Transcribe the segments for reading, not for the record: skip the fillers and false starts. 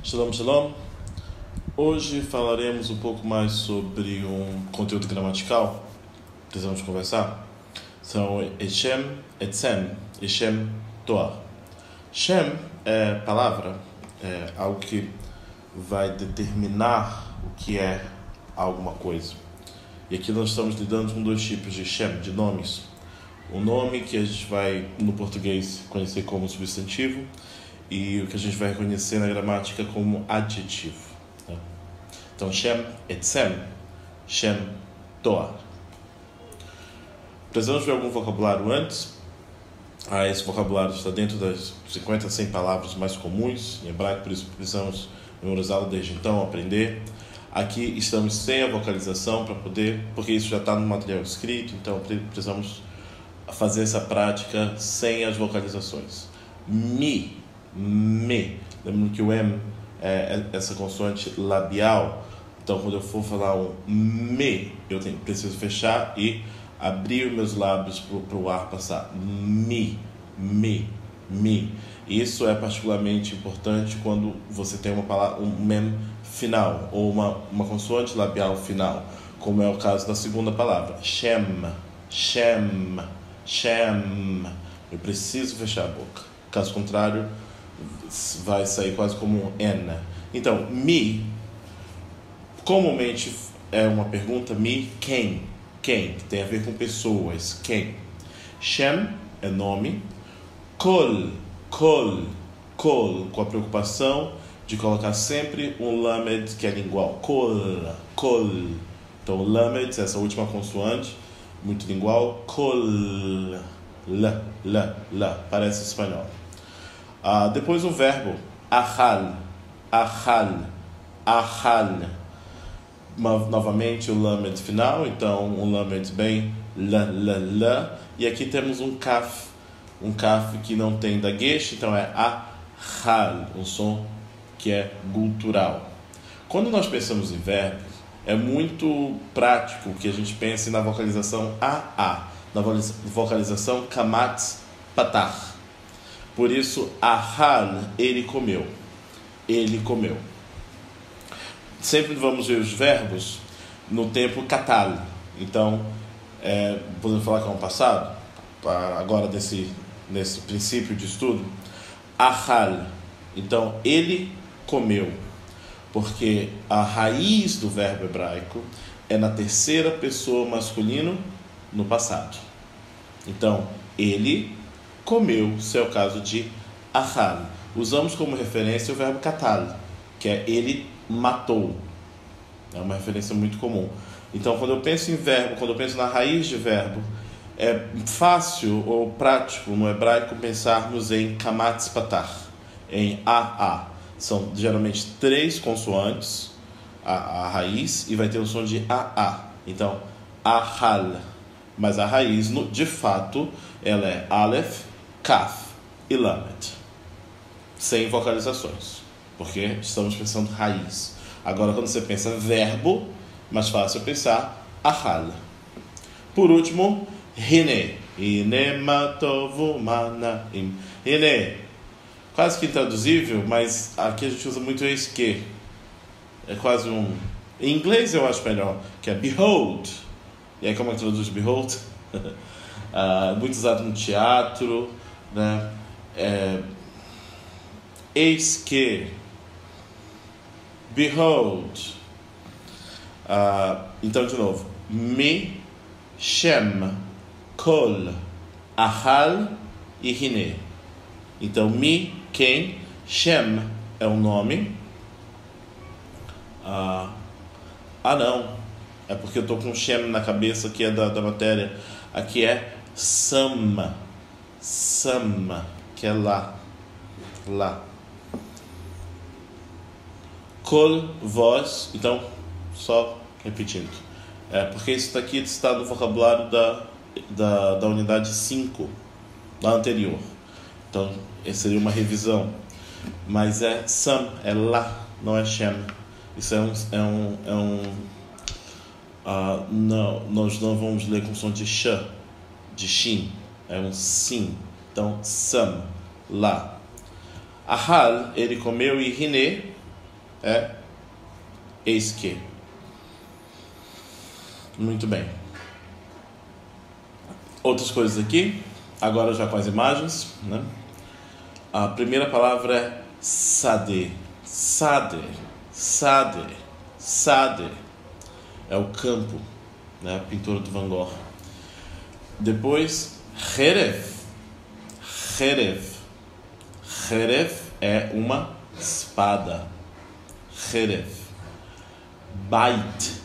Shalom, shalom. Hoje falaremos um pouco mais sobre um conteúdo gramatical. Precisamos conversar. São Shem, Etzem e Shem, Toar. Shem é palavra, é algo que vai determinar o que é alguma coisa. E aqui nós estamos lidando com dois tipos de Shem, de nomes. O nome que a gente vai, no português, conhecer como substantivo, e o que a gente vai reconhecer na gramática como adjetivo. Tá? Então, Shem, Etzem, Shem, Toar. Precisamos ver algum vocabulário antes. Esse vocabulário está dentro das 50 a 100 palavras mais comuns em hebraico, por isso precisamos memorizá-lo desde então, aprender. Aqui estamos sem a vocalização para poder, porque isso já está no material escrito, então precisamos fazer essa prática sem as vocalizações. Me. Lembrando que o M é essa consoante labial. Então, quando eu for falar um me, preciso fechar e abrir os meus lábios para o ar passar. Me. Isso é particularmente importante quando você tem uma palavra, um mem final ou uma consoante labial final, como é o caso da segunda palavra. Shem. Eu preciso fechar a boca. Caso contrário, vai sair quase como um N. Então, me, comumente é uma pergunta, me, quem, que tem a ver com pessoas, quem. Shem é nome, kol, com a preocupação de colocar sempre um lamed que é lingual, kol. Então, lamed, essa última consoante, muito lingual, kol, la, parece espanhol. Depois o verbo achal. Novamente o lamed final, então um lamed bem la. E aqui temos um kaf que não tem dagesh, então é achal, um som que é gutural. Quando nós pensamos em verbos, é muito prático que a gente pense na vocalização a, na vocalização kamatz patach. Por isso, ahal, ele comeu. Sempre vamos ver os verbos no tempo katal. Então, podemos falar que é um passado, agora nesse princípio de estudo. Ahal, então, ele comeu. Porque a raiz do verbo hebraico é na terceira pessoa masculino no passado. Então, ele comeu, se é o caso de achal. Usamos como referência o verbo katal, que é ele matou. É uma referência muito comum. Então, quando eu penso em verbo, quando eu penso na raiz de verbo, é fácil ou prático no hebraico pensarmos em kamatz patach, em a. São geralmente 3 consoantes, a raiz, e vai ter o som de a. Então, achal. Mas a raiz, de fato, ela é Aleph, Kaf e Lamed. Sem vocalizações. Porque estamos pensando raiz. Agora, quando você pensa verbo, mais fácil é pensar achal. Por último, Hine. Hine matovu manaim. Hine. Quase que intraduzível, mas aqui a gente usa muito eis que. É quase um... Em inglês eu acho melhor, que é behold. E aí como é que traduz behold? Muito usado no teatro, né? Eis que. Behold. Então, de novo. Me, Shem, Kol, Achal e Hine. Então, me, quem, Shem é um nome. Não. É porque eu estou com Shem na cabeça, que é da matéria. Aqui é Sama, que é lá. Kol, voz. Então, só repetindo. Porque isso daqui está no vocabulário da unidade 5, da anterior. Então, essa seria uma revisão. Mas é Sam, é lá, não é Shem. Isso não, nós não vamos ler com som de sh, de shin. É um sim. Então, Sam, lá. Ahal, ele comeu, e Hine, é eis que. Muito bem. Outras coisas aqui, agora já com as imagens, né? A primeira palavra é sade. Sade. Sade. Sade. É o campo, né? A pintura do Van Gogh. Depois, Herev. Herev. Herev é uma espada. Herev. Bait.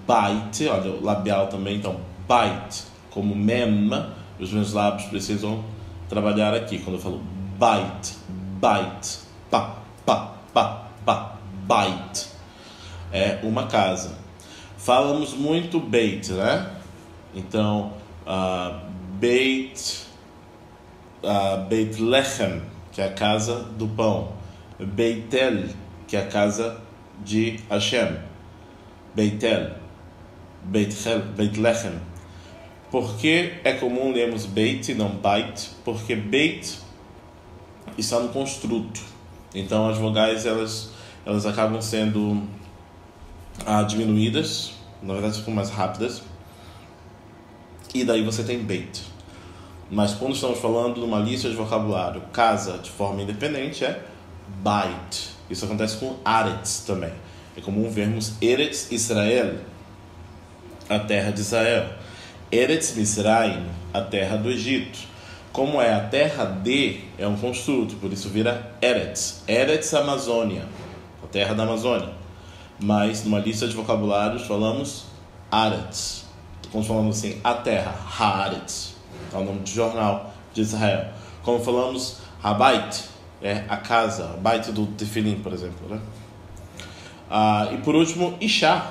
Bait, olha o labial também, então bait, como mem, os meus lábios precisam trabalhar aqui, quando eu falo bait, bait, pa, pa, pa, pa, bait, é uma casa. Falamos muito beit, né? Então, Beit Lechem, que é a casa do pão. Beitel, que é a casa de Hashem. Beitel, Beit Lechem. Por que é comum lermos Beit e não Bait? Porque Beit está no construto. Então as vogais elas acabam sendo diminuídas, na verdade ficam mais rápidas. E daí você tem Beit. Mas quando estamos falando de uma lista de vocabulário, casa de forma independente é Bait. Isso acontece com Aretz também. É comum vermos Eretz Israel, a terra de Israel. Eretz Misraim, a terra do Egito. Como é a terra de, é um construto, por isso vira Eretz. Eretz Amazônia, a terra da Amazônia. Mas numa lista de vocabulários falamos Aretz. Quando falamos assim, a terra, Haaretz, é o nome de jornal de Israel. Quando falamos Habait, é a casa, a Bait do Tefilim, por exemplo, né? E por último, Isha,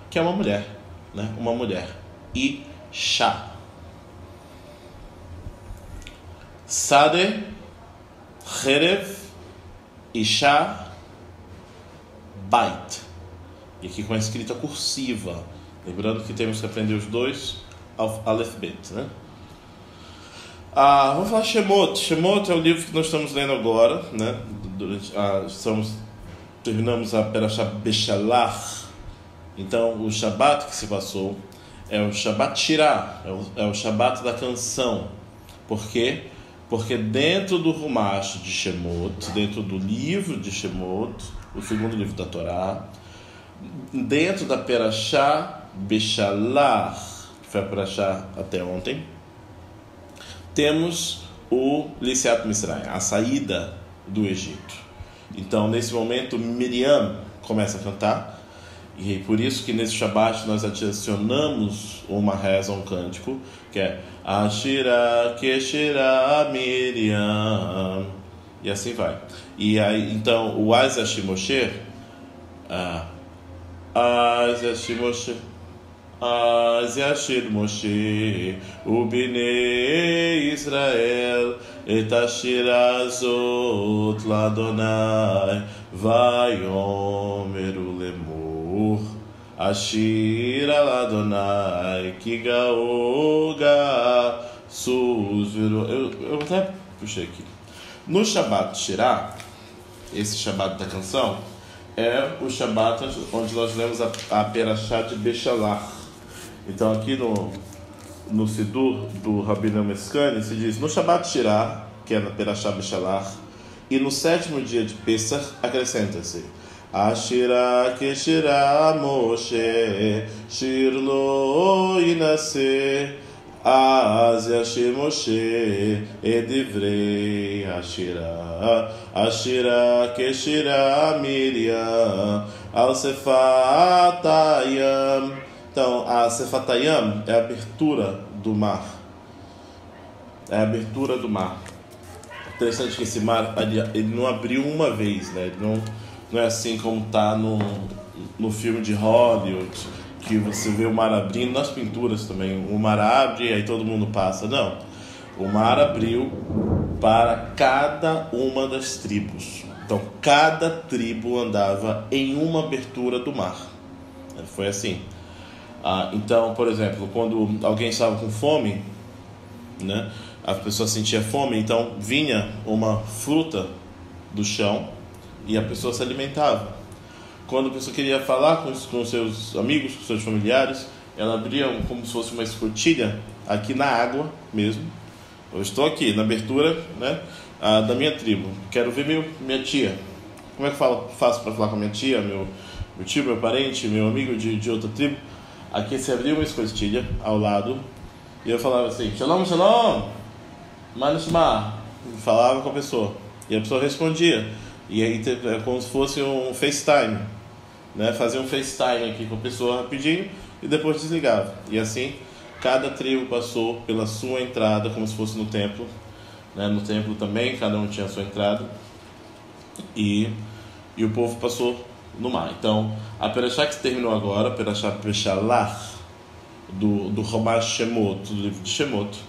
que é uma mulher, né? Uma mulher, Isha. Sade, Herev, Isha, Bait. E aqui com a escrita cursiva. Lembrando que temos que aprender os dois alfabetos, né? Vamos falar Shemot. Shemot é o livro que nós estamos lendo agora, né? Terminamos a Perashá Beshalach. Então, o Shabat que se passou é o Shabat Shirah, é o Shabat da canção. Por quê? Porque dentro do Rumash de Shemot, dentro do livro de Shemot, o segundo livro da Torá, dentro da Perashá Beshalach, que foi a Perashá até ontem, temos o Liciat Misraim, a saída do Egito. Então, nesse momento, Miriam começa a cantar, e por isso que nesse Shabbat nós adicionamos uma reza, um cântico, que é Ashira Keshira Miriam, e assim vai. E aí, então, o Az Yashir Moshe, Az Yashir Moshe, Ubnei Israel, Et Ashira Azot Ladonai, Vayomeru Lemur, Ashira Ladonai, Kigaoga, Susviru. Eu até puxei aqui. No Shabbat Shirah, esse Shabbat da canção, é o Shabbat onde nós lemos a Perashá de Beshalach. Então aqui no Sidur do Rabino Meskani se diz: no Shabbat Shirah, que é na Perashá Beshalach, e no sétimo dia de Pesach acrescenta-se Ashira Keshira Moshe Shir Lo Inase Az Yashir Moshe Edivrei Ashira Ashira Keshira Miriam Al Sefatayam. Então, a Sefatayam é a abertura do mar. É a abertura do mar. Interessante que esse mar, ele não abriu uma vez, né? Ele não é assim como está no filme de Hollywood, que você vê o mar abrindo, nas pinturas também. O mar abre e aí todo mundo passa. Não. O mar abriu para cada uma das tribos. Então, cada tribo andava em uma abertura do mar. Foi assim. Então, por exemplo, quando alguém estava com fome, né, a pessoa sentia fome, então vinha uma fruta do chão, e a pessoa se alimentava. Quando a pessoa queria falar com seus amigos, com seus familiares, ela abria como se fosse uma escotilha aqui na água mesmo. Eu estou aqui na abertura, né, da minha tribo. Quero ver minha tia. Como é que faço para falar com a minha tia, meu tio, meu parente, meu amigo de outra tribo? Aqui se abria uma escotilha ao lado e eu falava assim: Shalom, shalom, manishma. Falava com a pessoa e a pessoa respondia. E aí é como se fosse um FaceTime, né? Fazia um FaceTime aqui com a pessoa rapidinho e depois desligava. E assim cada tribo passou pela sua entrada, como se fosse no templo, né? No templo também cada um tinha a sua entrada e o povo passou no mar. Então a Perashá que terminou agora, a Perashá Peshalach, do Romash Shemot, do livro de Shemot,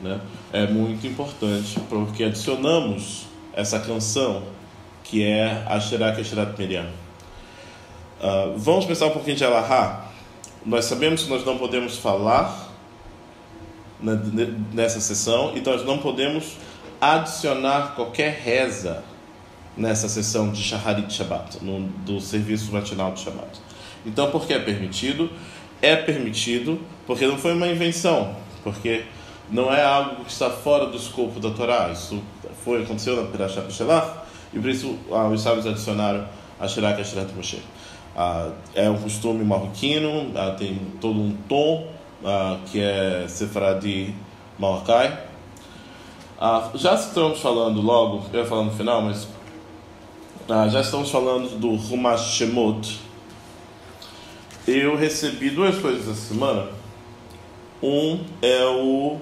né? É muito importante porque adicionamos essa canção que é Asherah Kesherat Miriam. Vamos pensar um pouquinho de Alahá. Nós sabemos que nós não podemos falar nessa sessão, então nós não podemos adicionar qualquer reza nessa sessão de Shaharit Shabbat, do serviço matinal de Shabbat. Então, por que é permitido? É permitido porque não foi uma invenção, porque não é algo que está fora do escopo da Torá. Isso aconteceu na Perashá Peshalach e por isso os sábios adicionaram Asherah Kesherat Moshe. É um costume marroquino, tem todo um tom que é Sefaradi Marroquai. Já estamos falando logo, eu ia falar no final, mas já estamos falando do Rumash Shemot. Eu recebi duas coisas essa semana. Um é o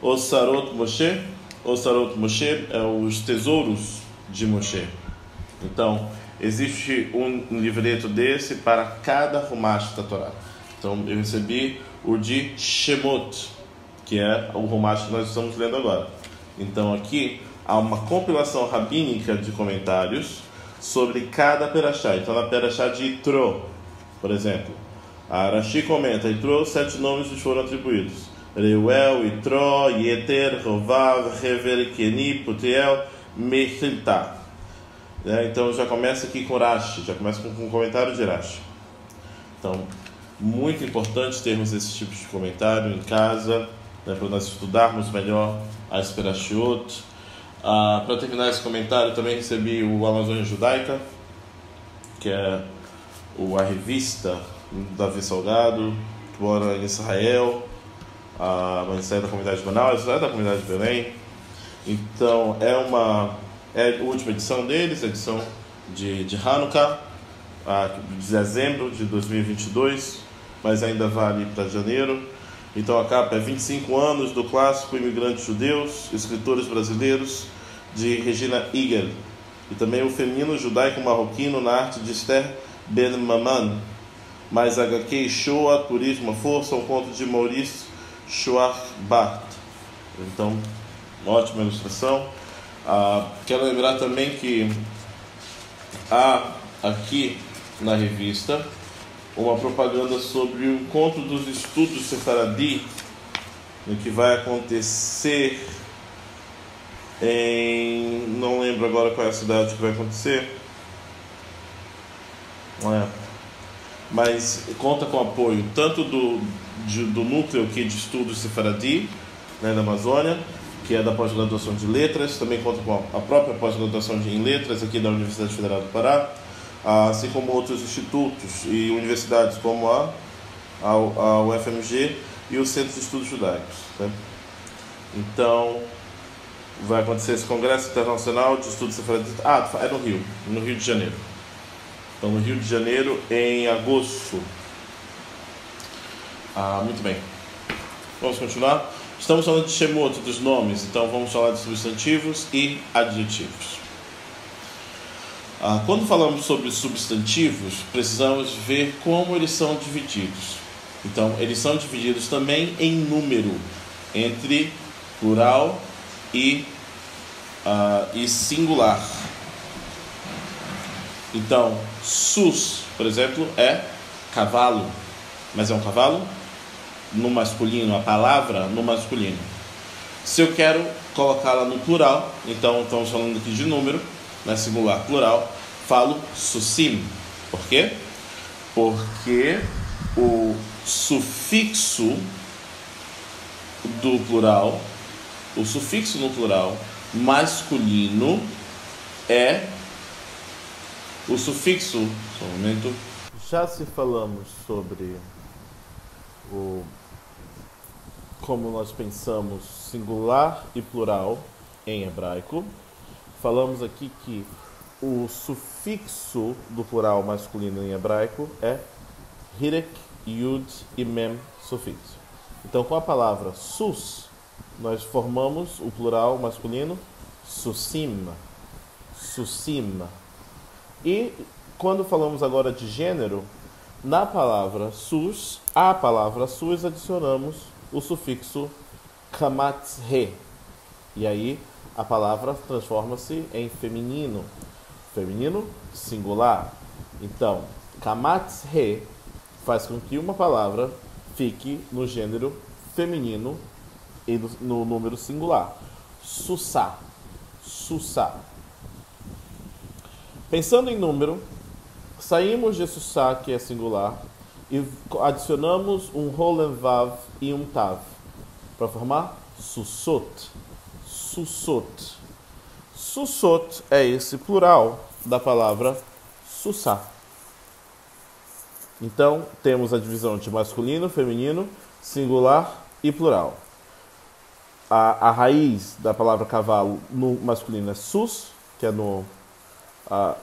Osarot Moshe. Osarot Moshe é os tesouros de Moshe. Então, existe um livreto desse para cada Rumash da Torá. Então, eu recebi o de Shemot, que é o Rumash que nós estamos lendo agora. Então, aqui há uma compilação rabínica de comentários sobre cada Perashá. Então, na Perashá de Yitro, por exemplo, a Rashi comenta: Yitro, 7 nomes lhes foram atribuídos: Reuel, Yitro, Yeter, Rovav, Hever, Keni, Putiel, Mechiltá. Então já começa aqui com Rashi, já começa com um comentário de Rashi. Então, muito importante termos esse tipo de comentário em casa, né, para nós estudarmos melhor as Perashiot. Para terminar esse comentário, também recebi o Amazônia Judaica, que é a revista do Davi Salgado, que mora em Israel, mas é da comunidade de Manaus, é da comunidade de Belém. Então é a última edição deles, a edição de Hanukkah, de dezembro de 2022, mas ainda vale para janeiro. Então a capa é 25 anos do clássico Imigrantes Judeus, Escritores Brasileiros, de Regina Igel, e também o Feminino Judaico Marroquino na arte de Esther Ben Maman, mais HQ Shoah, Turismo, Força, um conto de Maurice Schwarbart. Então, uma ótima ilustração. Quero lembrar também que há aqui na revista uma propaganda sobre o encontro dos estudos Sefaradi, que vai acontecer não lembro agora qual é a cidade que vai acontecer, mas conta com apoio tanto do núcleo aqui de estudos Sefaradi, né, da Amazônia, que é da pós-graduação de letras, também conta com a própria pós-graduação em letras aqui da Universidade Federal do Pará, assim como outros institutos e universidades como a UFMG e o Centro de Estudos Judaicos, né? Então vai acontecer esse Congresso Internacional de Estudos Sefaraditas. É no Rio de Janeiro. Então, no Rio de Janeiro, em agosto. Muito bem. Vamos continuar. Estamos falando de Shemot, dos nomes, então vamos falar de substantivos e adjetivos. Quando falamos sobre substantivos, precisamos ver como eles são divididos. Então, eles são divididos também em número, entre plural e singular. Então, sus, por exemplo, é cavalo, mas é um cavalo no masculino, a palavra no masculino. Se eu quero colocá-la no plural, então estamos falando aqui de número, não é singular, plural, falo susim. Por quê? Porque o sufixo do plural, o sufixo no plural masculino é o sufixo. Só um momento. Já se falamos sobre como nós pensamos singular e plural em hebraico. Falamos aqui que o sufixo do plural masculino em hebraico é hirek, yud e mem sufixo. Então, com a palavra sus, nós formamos o plural masculino susim. Susim. E quando falamos agora de gênero, na palavra sus, à palavra sus, adicionamos o sufixo kamathe. E aí a palavra transforma-se em feminino. Feminino singular. Então, kamathe faz com que uma palavra fique no gênero feminino e no número singular. Susá. Susá. Pensando em número, saímos de susá, que é singular, e adicionamos um rolenvav e um tav para formar susot. Susot. Susot é esse plural da palavra susá. Então, temos a divisão de masculino, feminino, singular e plural. A raiz da palavra cavalo no masculino é sus, que é no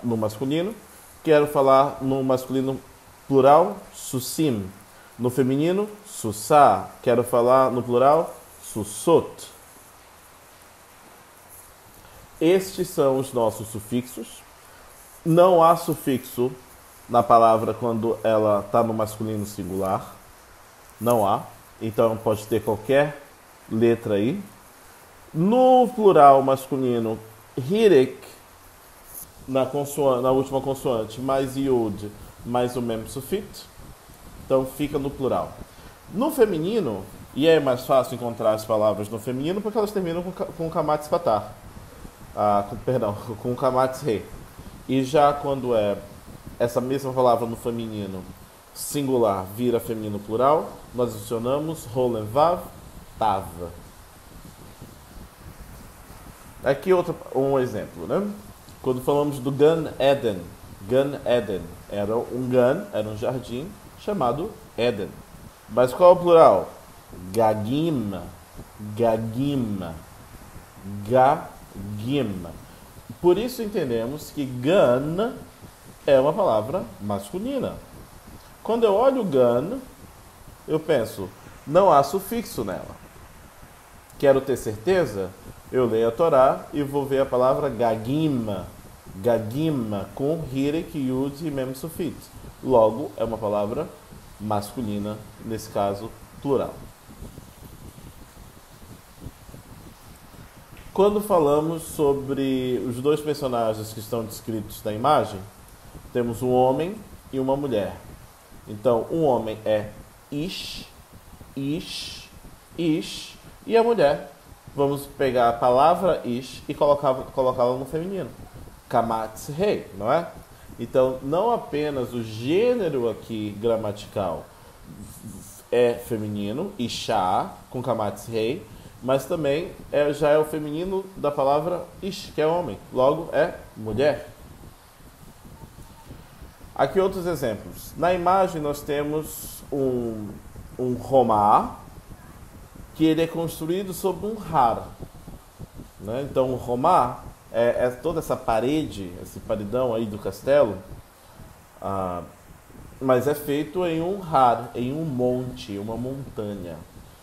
masculino. Quero falar no masculino plural, susim. No feminino, susá. Quero falar no plural, susot. Estes são os nossos sufixos. Não há sufixo na palavra quando ela está no masculino singular. Não há. Então pode ter qualquer letra aí. No plural masculino, hirek, na última consoante, mais iod, mais o mem sufixo. Então fica no plural. No feminino, e é mais fácil encontrar as palavras no feminino porque elas terminam com kamatz patar. Com kamatz re. E já quando é essa mesma palavra no feminino singular vira feminino plural, nós adicionamos rolenvav, tav. Aqui um exemplo, né? Quando falamos do Gan Eden, Gan Eden era um jardim chamado Eden. Mas qual é o plural? Gagim, Gagim, Gagim. Por isso entendemos que Gan é uma palavra masculina. Quando eu olho Gan, eu penso, não há sufixo nela. Quero ter certeza? Eu leio a Torá e vou ver a palavra Gagim, Gagim, com hirek, yud e mem sufixo. Logo, é uma palavra masculina, nesse caso, plural. Quando falamos sobre os dois personagens que estão descritos na imagem, temos um homem e uma mulher. Então, um homem é ish, ish, ish, e a mulher, vamos pegar a palavra ish e colocá-la no feminino. Kamatz rei, não é? Então, não apenas o gênero aqui gramatical é feminino, ishá, com kamatz rei, mas também já é o feminino da palavra ish, que é homem. Logo, é mulher. Aqui outros exemplos. Na imagem nós temos um romá, que ele é construído sobre um har. Né? Então, o romá é toda essa parede, esse paredão aí do castelo, mas é feito em um har, em um monte, uma montanha.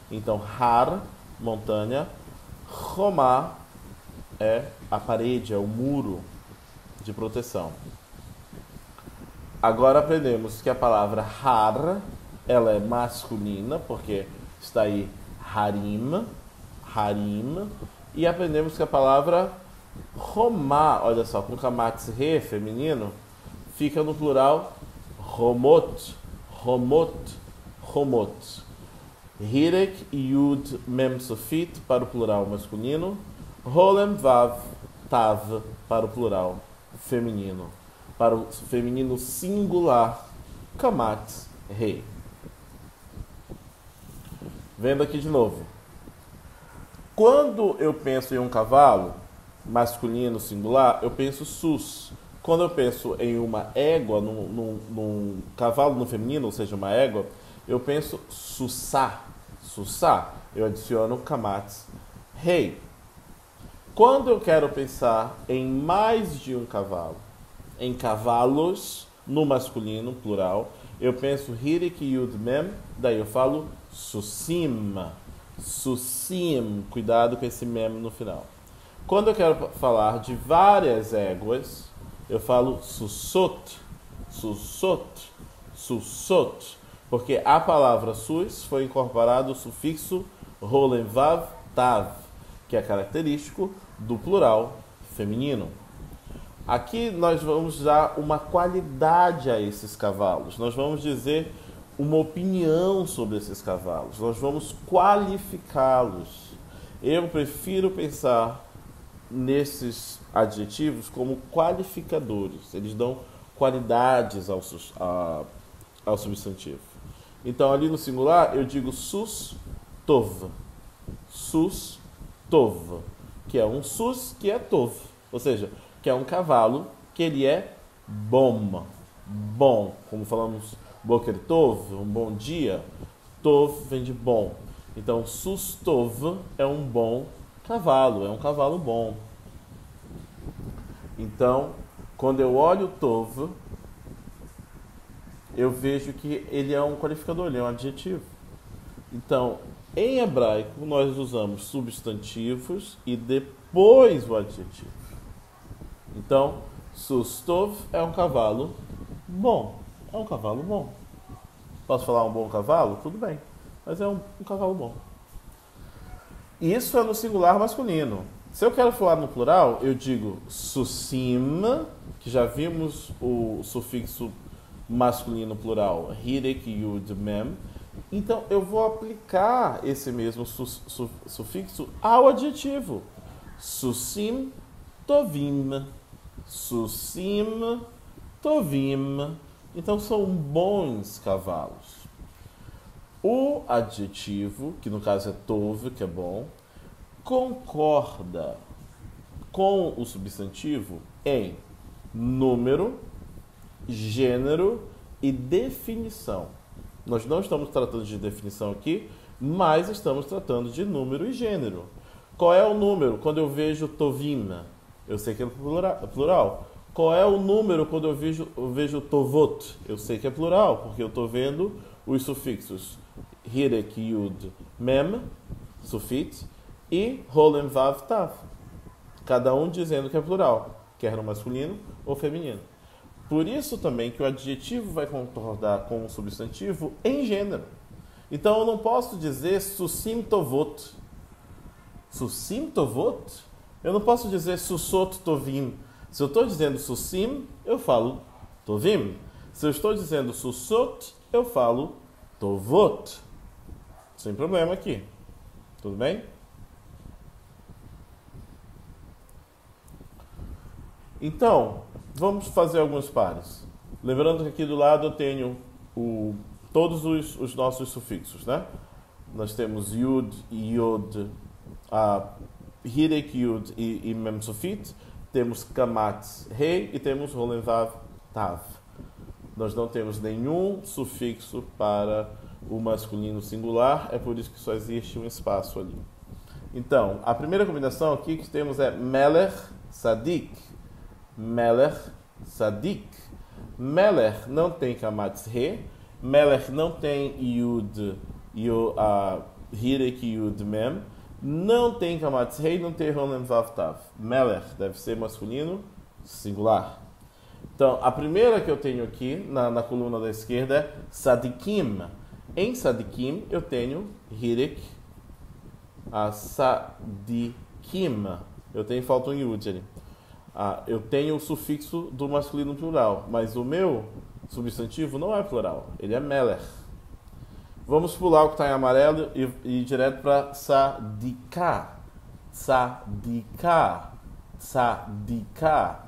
Então, har, montanha, romá é a parede, é o muro de proteção. Agora aprendemos que a palavra har, ela é masculina, porque está aí harim, harim, e aprendemos que a palavra romá, olha só, com kamatz re, feminino, fica no plural romot, romot, romot. Hirek, yud, mem sufit para o plural masculino, rolem vav, tav para o plural feminino. Para o feminino singular, kamatz rei. Vendo aqui de novo. Quando eu penso em um cavalo masculino singular, eu penso sus. Quando eu penso em uma égua, num cavalo no feminino, ou seja, uma égua, eu penso sussá. Sussá, eu adiciono kamatz rei. Quando eu quero pensar em mais de um cavalo, em cavalos no masculino, plural, eu penso hirik yud mem, daí eu falo sussim. Sussim, cuidado com esse mem no final. Quando eu quero falar de várias éguas, eu falo sussot, sussot, sussot, porque a palavra sus foi incorporado o sufixo rolenvav tav, que é característico do plural feminino. Aqui nós vamos dar uma qualidade a esses cavalos, nós vamos dizer uma opinião sobre esses cavalos, nós vamos qualificá-los. Eu prefiro pensar nesses adjetivos como qualificadores, eles dão qualidades ao substantivo. Então ali no singular eu digo sus tov, que é um sus que é tov, ou seja, que é um cavalo que ele é bom, como falamos boker tov, um bom dia, tov vem de bom. Então sus tov é um bom cavalo, é um cavalo bom. Então, quando eu olho tov, eu vejo que ele é um qualificador, ele é um adjetivo. Então, em hebraico, nós usamos substantivos e depois o adjetivo. Então, sus tov é um cavalo bom. É um cavalo bom. Posso falar um bom cavalo? Tudo bem. Mas é um cavalo bom. Isso é no singular masculino. Se eu quero falar no plural, eu digo sussim, que já vimos o sufixo masculino plural, hirek yud mem. Então, eu vou aplicar esse mesmo sufixo ao adjetivo. Sussim tovim. Sussim tovim. Então, são bons cavalos. O adjetivo, que no caso é tov, que é bom, concorda com o substantivo em número, gênero e definição. Nós não estamos tratando de definição aqui, mas estamos tratando de número e gênero. Qual é o número? Quando eu vejo tovim, eu sei que é plural. Qual é o número quando eu vejo tovot? Eu sei que é plural, porque eu estou vendo os sufixos hirek, yud, mem, sufix, e rolen, vav, tav. Cada um dizendo que é plural, quer no masculino ou feminino. Por isso também que o adjetivo vai concordar com o substantivo em gênero. Então eu não posso dizer sussim tovot. Sussim tovot? Eu não posso dizer sussot tovim. Se eu estou dizendo sussim, eu falo tovim. Se eu estou dizendo sussot, eu falo tovot. Sem problema aqui. Tudo bem? Então, vamos fazer alguns pares. Lembrando que aqui do lado eu tenho todos os nossos sufixos, né? Nós temos yud, yod, hirek yud e mem sufit. Temos kamatz rei e temos rolen vav tav. Nós não temos nenhum sufixo para o masculino singular, é por isso que só existe um espaço ali. Então, a primeira combinação aqui que temos é melech sadik. Melech sadik. Melech não tem kamatz re, melech não tem yud, hirek yud mem, não tem kamatz rei, não tem rolen vav tav. Melech deve ser masculino singular. Então, a primeira que eu tenho aqui na coluna da esquerda é sadikim. Em sadikim eu tenho hirek, sadikim. Falta um yud ali. Eu tenho o sufixo do masculino plural, mas o meu substantivo não é plural, ele é melech. Vamos pular o que está em amarelo e ir direto para sadiká. Sadiká. Sadiká.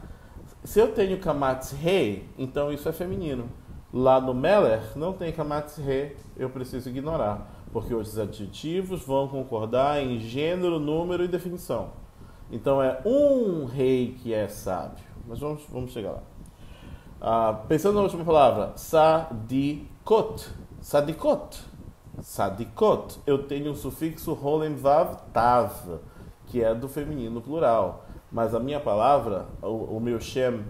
Se eu tenho kamatz rei, então isso é feminino. Lá no Meller não tem kamatz rei, eu preciso ignorar, porque os adjetivos vão concordar em gênero, número e definição. Então é um rei que é sábio. Mas vamos chegar lá. Pensando na última palavra, sadikot. Sadikot. Sadikot. Eu tenho o sufixo rolem vav tav, que é do feminino plural. Mas a minha palavra, o meu shem,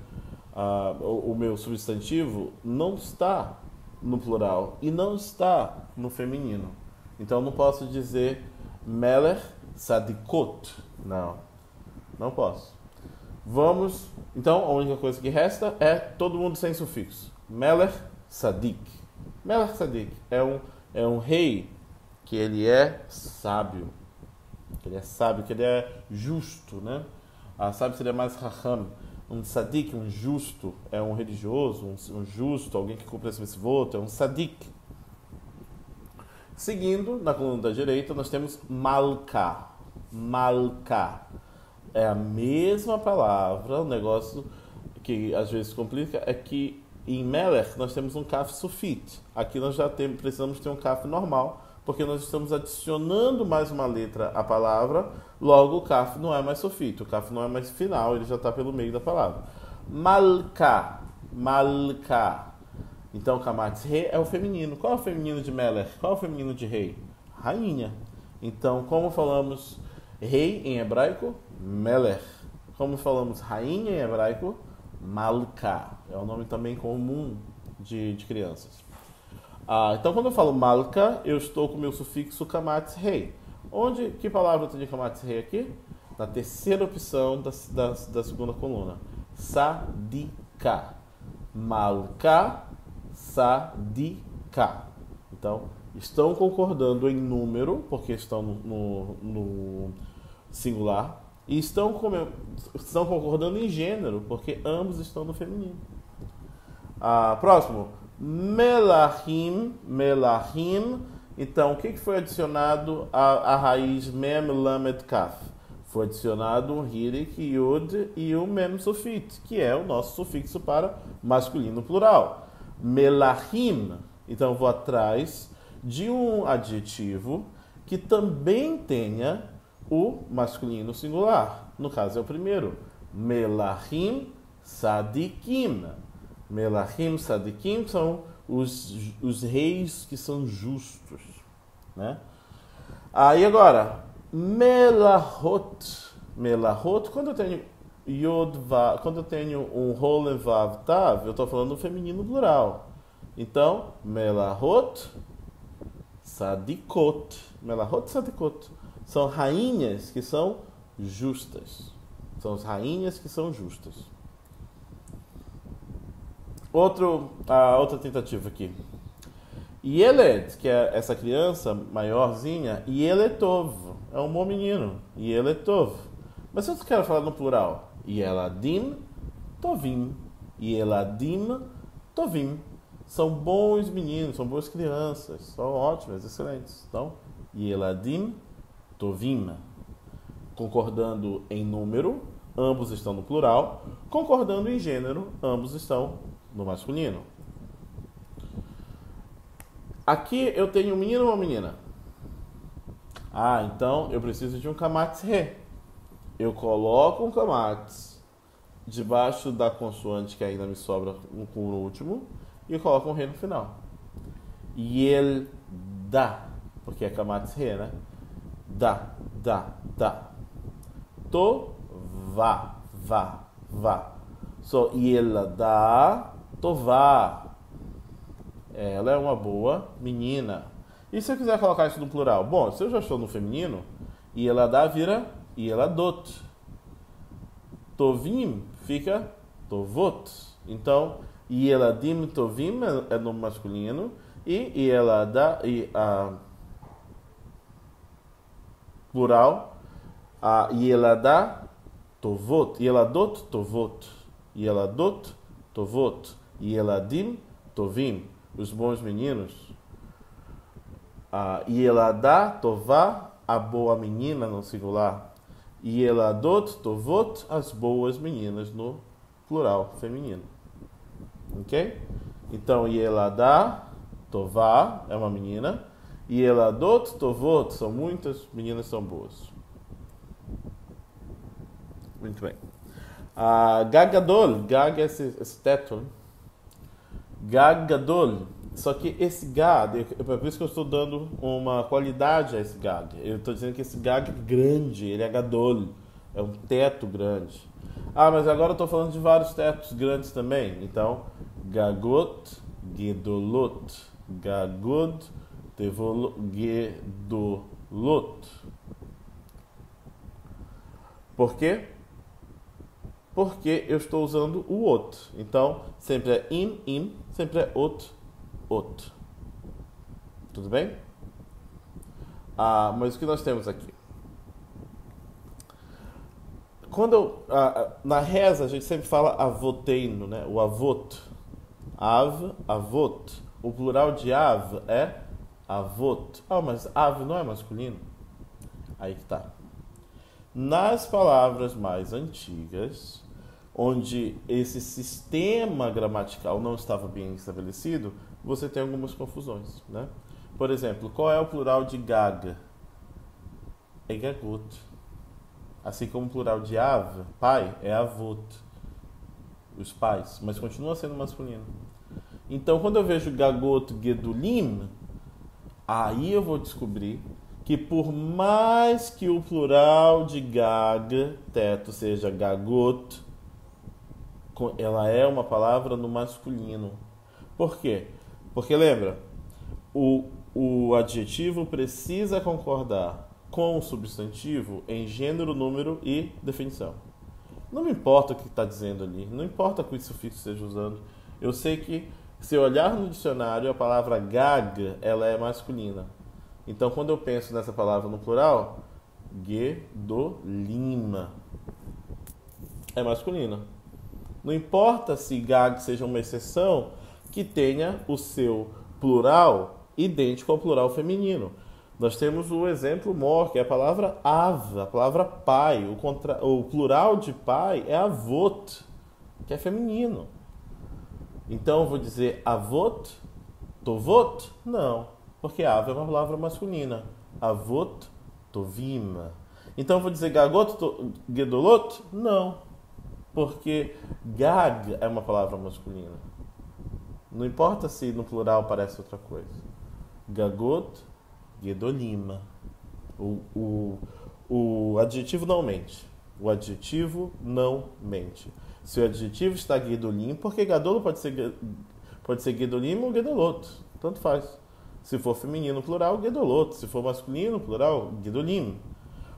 o meu substantivo, não está no plural e não está no feminino. Então não posso dizer Meler sadikot. Não posso. Vamos. Então a única coisa que resta é todo mundo sem sufixo. Meler sadik. Meler sadik é um rei que ele é sábio. Que ele é sábio, que ele é justo, né? Sábio seria mais raham. Um sadik, um justo, é um religioso, um justo, alguém que cumpre esse voto, é um sadik. Seguindo, na coluna da direita, nós temos malka. Malka. É a mesma palavra, o negócio que às vezes complica é que em Meler nós temos um kaf sufit. Aqui nós já precisamos ter um kaf normal, porque nós estamos adicionando mais uma letra à palavra, logo o kaf não é mais sufit, o kaf não é mais final, ele já está pelo meio da palavra. Malka, malka. Então, kamatz rei é o feminino. Qual é o feminino de Meler? Qual é o feminino de rei? Rainha. Então, como falamos rei em hebraico? Meler. Como falamos rainha em hebraico? Malka. É um nome também comum de crianças. Então, quando eu falo malka, eu estou com o meu sufixo kamatz rei. Que palavra eu tenho kamatz rei aqui? Na terceira opção da segunda coluna. Sadika. Malka, sadika. Então, estão concordando em número, porque estão no singular, e estão concordando em gênero, porque ambos estão no feminino. Próximo. Melahim, melahim. Então, o que foi adicionado à raiz mem, lamed, kaf? Foi adicionado um hirik, yud e um mem sufit, que é o nosso sufixo para masculino plural. Melahim. Então, vou atrás de um adjetivo que também tenha o masculino singular. No caso, é o primeiro. Melahim sadikim. Melahim sadikim são os reis que são justos, né? E agora, melahot. Melahot, quando eu tenho yod vav, quando eu tenho um rolen vav tav, eu estou falando do feminino plural. Então, melahot sadikot. Melahot sadikot. São rainhas que são justas. São as rainhas que são justas. Outra tentativa aqui. Yeled, que é essa criança maiorzinha, Yeletov, é um bom menino. Yeletov. Mas se eu quero falar no plural, Yeladim tovim. Yeladim tovim. São bons meninos, são boas crianças, são ótimas, excelentes. Então, Yeladim tovim. Concordando em número, ambos estão no plural. Concordando em gênero, ambos estão no masculino. Aqui eu tenho um menino ou uma menina? Então eu preciso de um kamatz re. Eu coloco um kamatz debaixo da consoante que ainda me sobra por último e eu coloco um re no final. Yel da, porque é kamatz re, né? Da. To va. So yelada tová. Ela é uma boa menina. E se eu quiser colocar isso no plural? Bom, se eu já estou no feminino, yeladá vira yeladot. Tovim fica tovot. Então, yeladim tovim é no masculino e yeladá plural, yeladá tovot. Yeladot tovot. Yeladot tovot. Yeladim tovim. Os bons meninos. Yeladá tová, a boa menina no singular. Yeladot tovot, as boas meninas no plural feminino. Ok? Então, Yeladá, Tová, é uma menina. Yeladot, Tovot, são muitas meninas, são boas. Muito bem. Gag Gadol, Gag é esse teto, né? Gag Gadol, só que esse Gag, é por isso que eu estou dando uma qualidade a esse Gag. Eu estou dizendo que esse Gag é grande, ele é Gadol, é um teto grande. Mas agora eu estou falando de vários tetos grandes também. Então, Gagot, Gedolot, Gagod, Gedolot. Por quê? Porque eu estou usando o ot. Então, sempre é im, sempre é ot. Tudo bem? Mas o que nós temos aqui? Na reza, a gente sempre fala avoteino, né? O avot. Avot. O plural de av é avot. Mas av não é masculino? Aí que tá. Nas palavras mais antigas, onde esse sistema gramatical não estava bem estabelecido, você tem algumas confusões, né? Por exemplo, qual é o plural de gaga? É gagot. Assim como o plural de av, pai, é avot. Os pais, mas continua sendo masculino. Então, quando eu vejo gagot gedulim, aí eu vou descobrir que por mais que o plural de gag, teto, seja gagot, ela é uma palavra no masculino. Por quê? Porque lembra, o adjetivo precisa concordar com o substantivo em gênero, número e definição. Não me importa o que está dizendo ali, não importa que sufixo esteja usando. Eu sei que, se eu olhar no dicionário, a palavra gag, ela é masculina. Então, quando eu penso nessa palavra no plural, gedolima é masculina. Não importa se gag seja uma exceção que tenha o seu plural idêntico ao plural feminino. Nós temos o exemplo mor, que é a palavra av, a palavra pai. O plural de pai é avot, que é feminino. Então eu vou dizer avot, tovot? Não, porque av é uma palavra masculina. Avot, tovim. Então eu vou dizer gagot, gedolot? Não, porque gag é uma palavra masculina. Não importa se no plural parece outra coisa. Gagot, gedolima. O adjetivo não mente. O adjetivo não mente. Se o adjetivo está gedolim, porque gadolo pode ser gedolim ou gedolot. Tanto faz. Se for feminino plural, gedolot. Se for masculino plural, gedolim.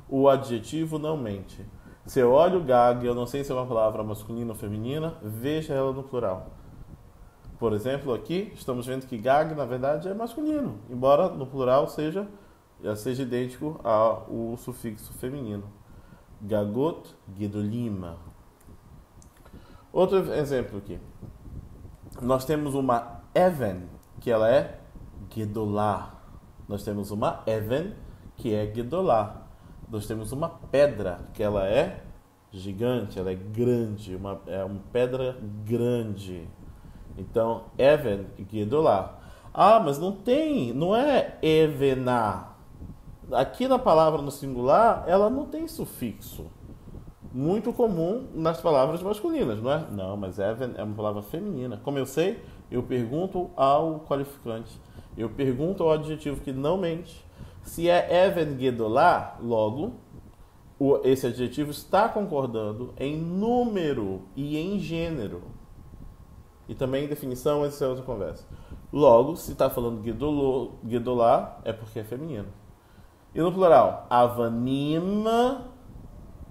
O adjetivo não mente. Se eu olho gag, eu não sei se é uma palavra masculina ou feminina, veja ela no plural. Por exemplo, aqui estamos vendo que gag, na verdade, é masculino, embora no plural seja idêntico ao sufixo feminino. Gagot, gedolima. Outro exemplo aqui. Nós temos uma even, que ela é gedolá. Nós temos uma even, que é gedolá. Nós temos uma pedra, que ela é gigante, ela é grande, é uma pedra grande. Então, even, gedolá. Mas não é evená. Aqui na palavra no singular, ela não tem sufixo. Muito comum nas palavras masculinas, não é? Não, mas even é uma palavra feminina. Como eu sei, eu pergunto ao qualificante. Eu pergunto ao adjetivo que não mente. Se é even gedolá, logo, esse adjetivo está concordando em número e em gênero. E também em definição, essa é outra conversa. Logo, se está falando gedolá, é porque é feminino. E no plural, avanim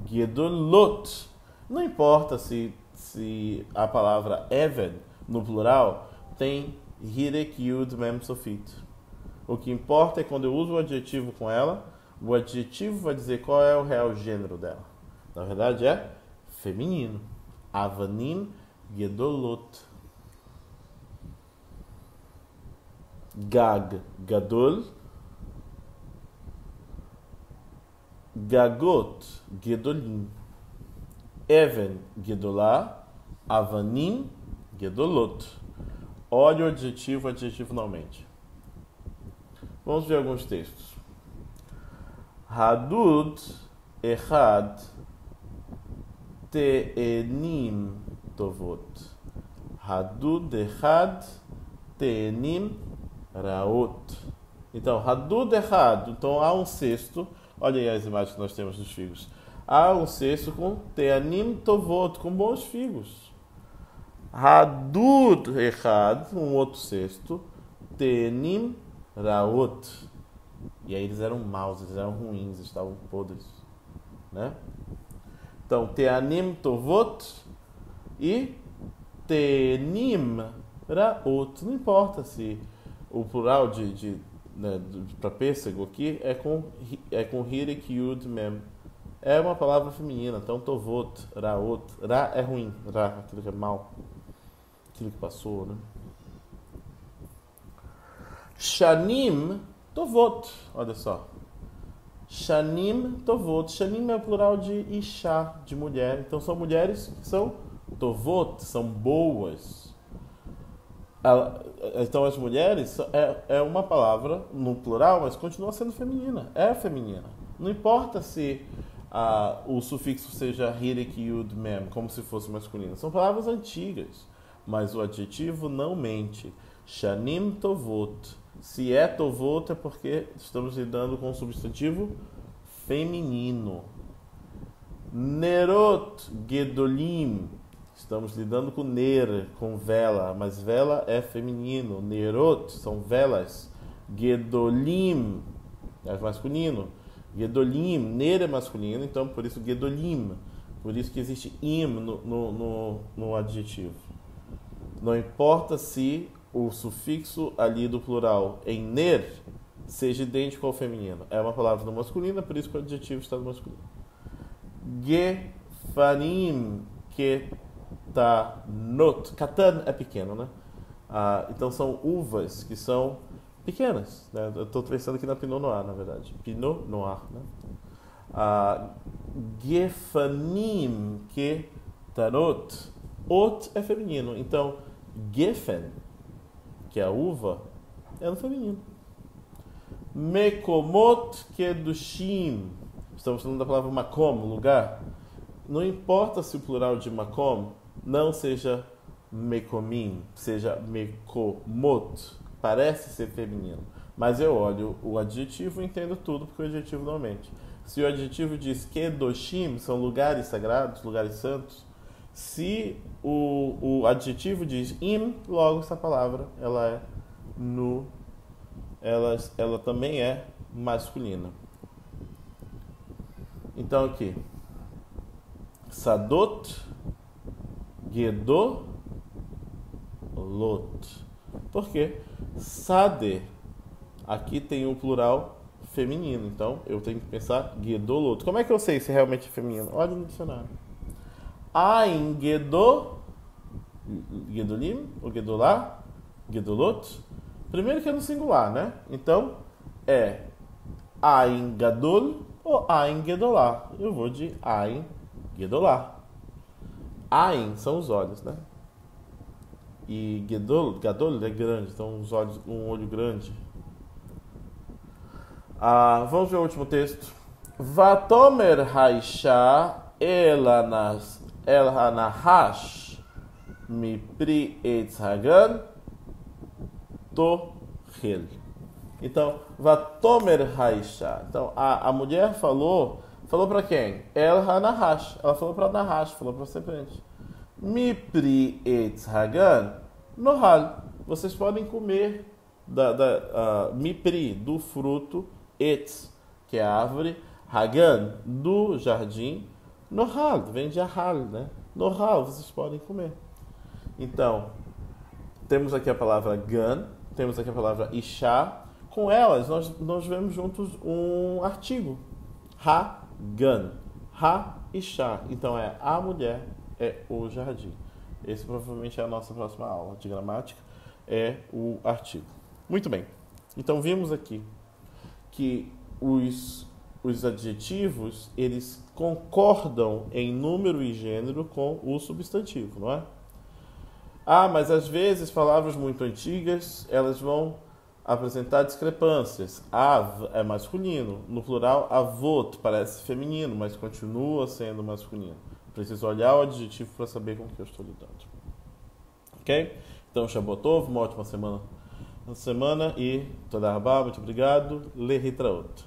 gedolot. Não importa se a palavra even, no plural, tem hirek, yud, mem, sofit. O que importa é quando eu uso o adjetivo com ela, o adjetivo vai dizer qual é o real gênero dela. Na verdade é feminino. Avanim gedolot. Gag, gadol. Gagot, gedolim. Even, gedolá. Avanim gedolot. Olha o adjetivo finalmente. Vamos ver alguns textos. Hadud echad te'enim tovot. Hadud echad te'enim raot. Então, hadud echad. Então, há um cesto. Olha aí as imagens que nós temos dos figos. Há um cesto com te'anim tovot, com bons figos. Hadud echad, um outro cesto. Te'enim raot. E aí eles eram maus, eles eram ruins, estavam podres, né? Então, te'anim tovot e te'enim raot. Não importa se o plural para pêssego aqui é com hirik, yud, mem. É uma palavra feminina, então tovot, raot. Ra é ruim, ra, aquilo que é mal, aquilo que passou, né? Shanim tovot, olha só. Shanim tovot. Shanim é o plural de isha, de mulher. Então são mulheres que são tovot, são boas. Então as mulheres é uma palavra no plural, mas continua sendo feminina. É feminina. Não importa se o sufixo seja hirik, yud, mem, como se fosse masculino. São palavras antigas, mas o adjetivo não mente. Shanim tovot. Se é tovot é porque estamos lidando com um substantivo feminino. Nerot gedolim. Estamos lidando com ner, com vela, mas vela é feminino. Nerot são velas. Gedolim é masculino. Gedolim, ner é masculino, então por isso gedolim. Por isso que existe im no adjetivo. Não importa se o sufixo ali do plural em ner seja idêntico ao feminino. É uma palavra no masculino, por isso que o adjetivo está no masculino. Gefarim, ketanot. Katan é pequeno, né? Então são uvas que são pequenas, né? Eu estou pensando aqui na Pinot Noir, na verdade. Pinot Noir, né? Gefanim, ketanot. Ot é feminino. Então, gefen, que é a uva, é no feminino. Mekomot kedushim. Estamos falando da palavra makom, lugar. Não importa se o plural de makom não seja mekomim, seja mekomot. Parece ser feminino. Mas eu olho o adjetivo e entendo tudo, porque o adjetivo não mente. Se o adjetivo diz kedoshim, são lugares sagrados, lugares santos, se o adjetivo diz im, logo essa palavra ela também é masculina. Então aqui, sadot, gedolot. Por quê? Sade, aqui tem um plural feminino, então eu tenho que pensar gedolot. Como é que eu sei se realmente é feminino? Olha no dicionário. Ain gedolim, ou gedolá, gedolot. Primeiro que é no singular, né? Então, é Ain gadol ou Ain gedolá. Eu vou de Ain gedolá. Ain são os olhos, né? E gadol é grande, então os olhos, um olho grande. Vamos ver o último texto. Vatomer haisha El hanahash mipri etz hagan tohel. Então, vatomer haisha. Então, a mulher falou para quem? El hanahash. Ela falou para Nahash, falou para a serpente. Mipri etz hagan nohal. Vocês podem comer mipri, do fruto, etz, que é a árvore, hagan, do jardim, nohal, vem de ahal, né? Nohal, vocês podem comer. Então, temos aqui a palavra gan, temos aqui a palavra isha. Com elas, nós vemos juntos um artigo. Ha-gan. Ha-isha. Então, é a mulher, é o jardim. Esse provavelmente é a nossa próxima aula de gramática. É o artigo. Muito bem. Então, vimos aqui que os adjetivos, eles concordam em número e gênero com o substantivo, não é? Mas às vezes palavras muito antigas, elas vão apresentar discrepâncias. Av é masculino, no plural avot parece feminino, mas continua sendo masculino. Preciso olhar o adjetivo para saber com o que eu estou lidando. Ok? Então, Shabbat Tov, uma ótima semana e Toda Rabá, muito obrigado. Lehitraot.